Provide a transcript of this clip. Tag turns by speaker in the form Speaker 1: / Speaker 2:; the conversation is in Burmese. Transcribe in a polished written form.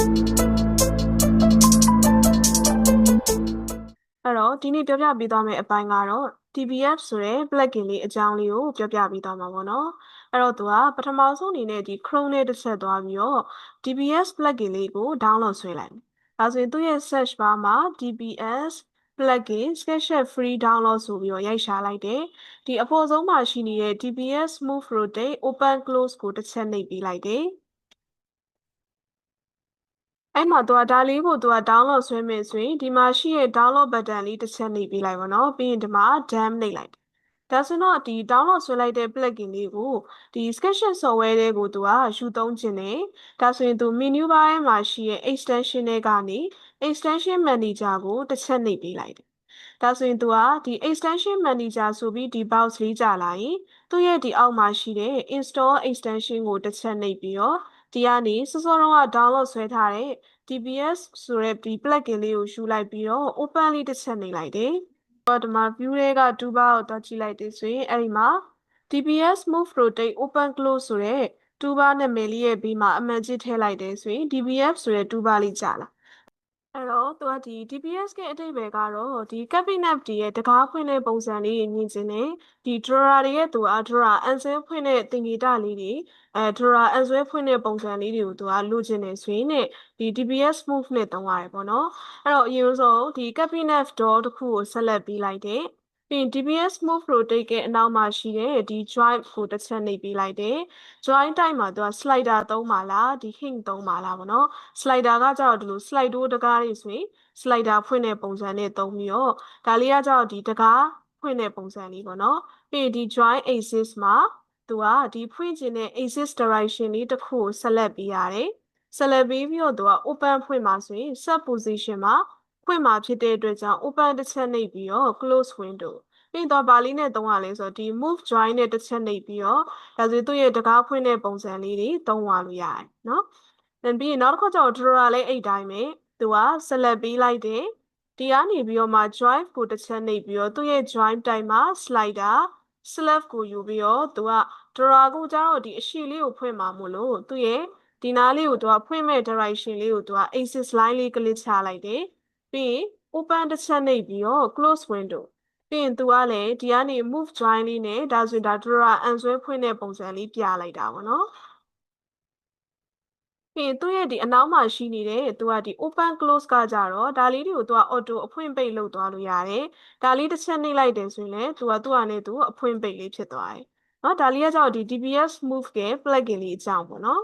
Speaker 1: အဲ့တော့ဒီနေ့ပြောပြပေးသွားမယ့်အပိုင်းကတော့ TBF ဆိုတဲ့ plugin လေးအကြောင်းလေးကိုပြောပြပေးသွားမှာပေါ့နော်အဲ့တော့သူကပထမဆုံးအနေနဲ့ဒီ Chrome နဲ့တစ်ဆက်သွားပြီးတော့ TBS plugin လေးကို download ဆွဲလိုက်ဒါဆိုရင်သူ့ရဲ့ search bar မှာ TBS plugin sketchup free download ဆိုပြီးတော့ရိုက်ရှာလိုက်တယ်ဒီအဖို့ဆုံးမှာရှိနေတဲ့ TBS move rotate open close ကိုတစ်ချက်နှိပ်ပေးလိုက်တယ်အဲ့မှာသူကဒါလေးကိုသူက download ဆွဲမယ်ဆိုရင်ဒီမှာရှိတဲ့ download button လေးတစ်ချက်နှိပ်ပေးလိုက်ပါတော့ပြီးရင်ဒီမှာ done နှိပ်လိုက်ဒါဆိုတော့ဒီ download ဆွဲလိုက်တဲ့ plugin လေးကိုဒီ sketchup software တွေကိုသူကယူသုံးခြင်းနဲ့ဒါဆိုရင်သူ menu bar ထဲမှာရှိတဲ့ extension တွေကနေ extension manager ကိုတစ်ချက်နှိပ်ပေးလိုက်တယ်ဒါဆိုရင်သူကဒီ extension manager ဆိုပြီးဒီ box လေးကြာလာရင်သူ့ရဲ့ဒီအောက်မှာရှိတဲ့ install extension ကိုတစ်ချက်နှိပ်ပြီးတော့ဒီကနေစောစောတုန်းက download ဆွဲထားတဲ့ TBS ဆိုတဲ့ဒီ plugin လေးကိုယူလိုက်ပြီးတော့ open လေးတစ်ချက်နှိပ်လိုက်တယ်ဒီမှာ view တွေက toolbar ကိုတွားကြည့်လိုက်တယ်ဆိုရင်အဲ့ဒီမှာ TBS move rotate open close ဆိုတဲ့ toolbar နာမည်လေးရဲ့ဘေးမှာအမှန်ကြီးထည့်လိုက်တယ်ဆိုရင် TBS ဆိုတဲ့ toolbar လေးကြာလာအဲ့တော့သူကဒီ TBS ရဲ့အဓိပ္ပာယ်ကတော့ဒီ cabinet တွေရဲ့တကားဖွင့်တဲ့ပုံစံလေးမြင်ခြင်းနဲ့ဒီ drawer တွေရဲ့သူက drawer answer ဖွင့်တဲ့သင်္ကေတလေးတွေdrawer answer ဖွင့်တဲ့ပုံစံလေးတွေကိုသူကလိုချင်နေဆိုရင်ဒီ TBS move နဲ့သုံးရတယ်ပေါ့နော်အဲ့တော့အရင်ဆုံးဒီ cabinet door တစ်ခုကိုဆက်လက်ပြီးလိုက်တယ်ပြီးရင် TBS move rotate ရဲ့အနောက်မှာရှိတဲ့ဒီ joint ကိုတစ်ချက်နှိပ်ပေးလိုက်တယ် joint တိုင်းမှာသူက slider သုံးပါလားဒီ hint သုံးပါလားပေါ့နော် slider ကကြောက်ဒီလို slide door တကားတွေဆိုရင် slider ဖွင့်တဲ့ပုံစံနဲ့သုံးပြီးတော့ဒါလေးကကြောက်ဒီတကားဖွင့်တဲ့ပုံစံလေးပေါ့နော်ပြီးရင်ဒီ joint axis မှာသူကဒီဖွင့်ခြင်းတဲ့ axis direction လေးတစ်ခုကိုဆက်လက်ပေးရတယ်ဆက်လက်ပြီးတော့သူက open ဖွင့်မှာဆိုရင် set position မှာဖွင့်မှာဖြစ်တဲ့အတွက်ကြောင့် open တစ်ချက်နှိပ်ပြီးတော့ close window ပြီးတော့ဘာလေးနဲ့သုံးရလဲဆိုတော့ဒီ move join နဲ့တစ်ချက်နှိပ်ပြီးတော့ဒါဆိုသူ့ရဲ့တကားဖွင့်တဲ့ပုံစံလေးတွေသုံးရလို့ရတယ်နော်ပြီးရင်နောက်တစ်ခါကျတော့ drawer လေးအဲ့တိုင်းပဲသူကဆက်လက်ပေးလိုက်တယ်ဒီကနေပြီးတော့မှ join ကိုတစ်ချက်နှိပ်ပြီးတော့သူ့ရဲ့ join တိုင်းမှာ slider slab ကိုယူပြီးတော့သူက drawer ကိုကျတော့ဒီအရှိလေးကိုဖွင့်မှာမို့လို့သူ့ရဲ့ဒီနားလေးကိုသူကဖွင့်မဲ့ direction လေးကိုသူက axis line လေးကလစ်ချလိုက်တယ်ပြီးရင် open တစ်ချက်နှိပ်ပြီးတော့ close window ပြီးရင်သူကလည်းဒီကနေ move join လေးနဲ့ဒါဆိုဒါ drawer unsway ဖွင့်တဲ့ပုံစံလေးပြလိုက်တာပေါ့နော်ပြီးရင်သူ့ရဲ့ဒီအနောက်မှာရှိနေတဲ့သူကဒီ open close ကကြတော့ဒါလေးတွေကိုသူက auto အဖွင့်ပိတ်လုပ်သွားလို့ရတယ်ဒါလေးတစ်ချက်နှိပ်လိုက်တယ်ဆိုရင်လည်းသူကသူ့အနေနဲ့သူအဖွင့်ပိတ်လေးဖြစ်သွားတယ်နော်ဒါလေးကကြောင့်ဒီ TBS move ရဲ့ plugin လေးအကြောင်းပေါ့နော်